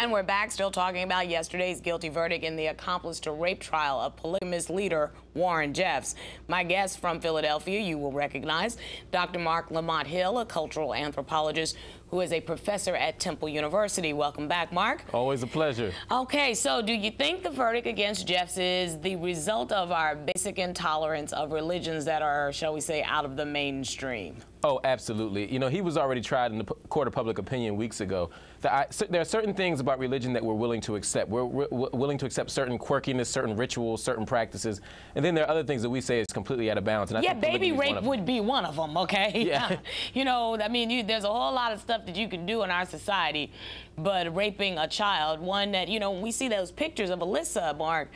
And we're back still talking about yesterday's guilty verdict in the accomplice to rape trial of polygamist leader Warren Jeffs. My guest from Philadelphia, you will recognize Dr. Marc Lamont Hill, a cultural anthropologist who is a professor at Temple University. Welcome back, Marc. Always a pleasure. Okay, so do you think the verdict against Jeffs is the result of our basic intolerance of religions that are, shall we say, out of the mainstream? Oh, absolutely. You know, he was already tried in the court of public opinion weeks ago. There are certain things about religion that we're willing to accept. We're willing to accept certain quirkiness, certain rituals, certain practices, and then there are other things that we say is completely out of bounds. And I think baby rape would be one of them, okay? Yeah. You know, I mean, there's a whole lot of stuff that you can do in our society, but raping a child, one that, you know, when we see those pictures of Alyssa, Marc,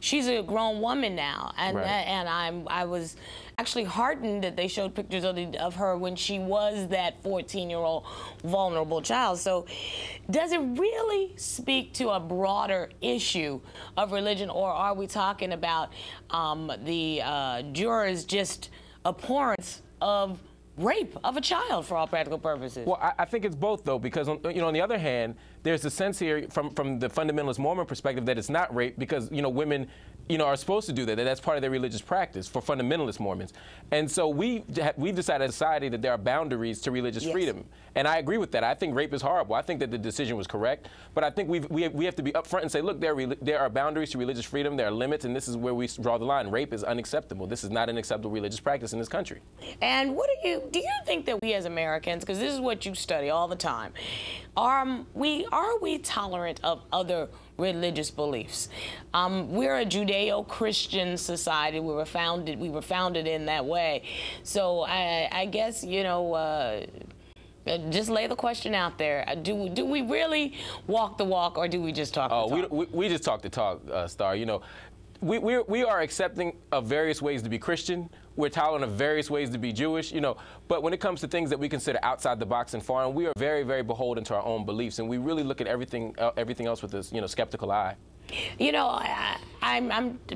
she's a grown woman now, and right. And I was actually heartened that they showed pictures of her when she was that 14-year-old vulnerable child. So does it really speak to a broader issue of religion, or are we talking about the jurors' just abhorrence of rape of a child for all practical purposes? Well, I think it's both, though, because, you know, on the other hand, there's a sense here from the fundamentalist Mormon perspective that it's not rape because, you know, women, you know, are supposed to do that. That's part of their religious practice for fundamentalist Mormons. And so we've decided as a society that there are boundaries to religious freedom. And I agree with that. I think rape is horrible. I think that the decision was correct. But I think we have to be upfront and say, look, there are boundaries to religious freedom. There are limits, and this is where we draw the line. Rape is unacceptable. This is not an acceptable religious practice in this country. And what do you think that we as Americans, because this is what you study all the time, are we tolerant of other religious beliefs? We're a Judeo-Christian society. We were founded in that way. So I guess, you know, just lay the question out there. Do we really walk the walk, or do we just talk the talk? We just talk the talk, Star. You know, we are accepting of various ways to be Christian. We're tolerant of various ways to be Jewish, you know, but when it comes to things that we consider outside the box and foreign, we are very, very beholden to our own beliefs, and we really look at everything else with this, you know, skeptical eye. You know,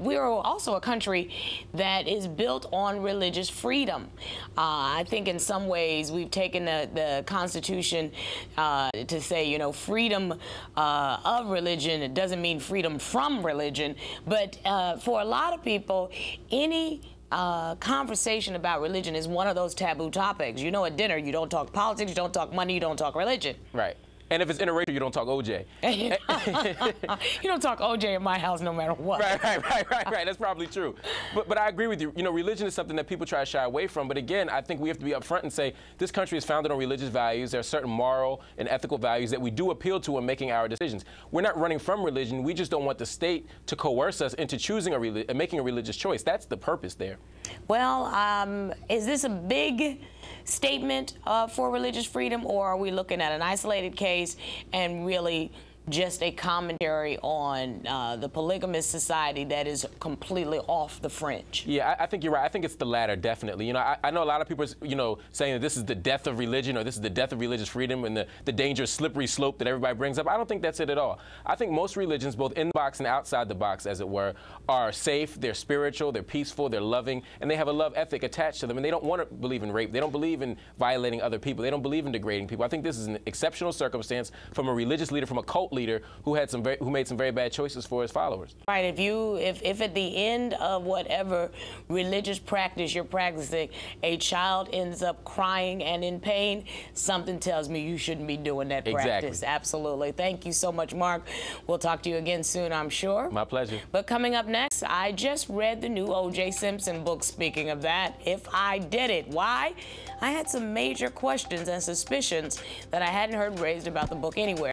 we are also a country that is built on religious freedom. I think in some ways we've taken the Constitution to say, you know, freedom of religion. It doesn't mean freedom from religion, but for a lot of people, any conversation about religion is one of those taboo topics. You know, at dinner, you don't talk politics, you don't talk money, you don't talk religion. Right. And if it's interracial, you don't talk OJ. You don't talk OJ in my house no matter what. Right. That's probably true. But I agree with you. You know, religion is something that people try to shy away from. But again, I think we have to be upfront and say this country is founded on religious values. There are certain moral and ethical values that we do appeal to in making our decisions. We're not running from religion. We just don't want the state to coerce us into choosing making a religious choice. That's the purpose there. Well, is this a big statement for religious freedom, or are we looking at an isolated case and really just a commentary on the polygamous society that is completely off the fringe? Yeah, I think you're right. I think it's the latter, definitely. You know, I know a lot of people, you know, saying that this is the death of religion or this is the death of religious freedom and the dangerous slippery slope that everybody brings up. I don't think that's it at all. I think most religions, both in the box and outside the box, as it were, are safe, they're spiritual, they're peaceful, they're loving, and they have a love ethic attached to them, and they don't want to believe in rape. They don't believe in violating other people. They don't believe in degrading people. I think this is an exceptional circumstance from a religious leader, from a cult leader who made some very bad choices for his followers. Right. If at the end of whatever religious practice you're practicing, a child ends up crying and in pain, something tells me you shouldn't be doing that practice. Absolutely. Thank you so much, Marc. We'll talk to you again soon, I'm sure. My pleasure. But coming up next, I just read the new O.J. Simpson book. Speaking of that, If I Did It. Why? I had some major questions and suspicions that I hadn't heard raised about the book anywhere.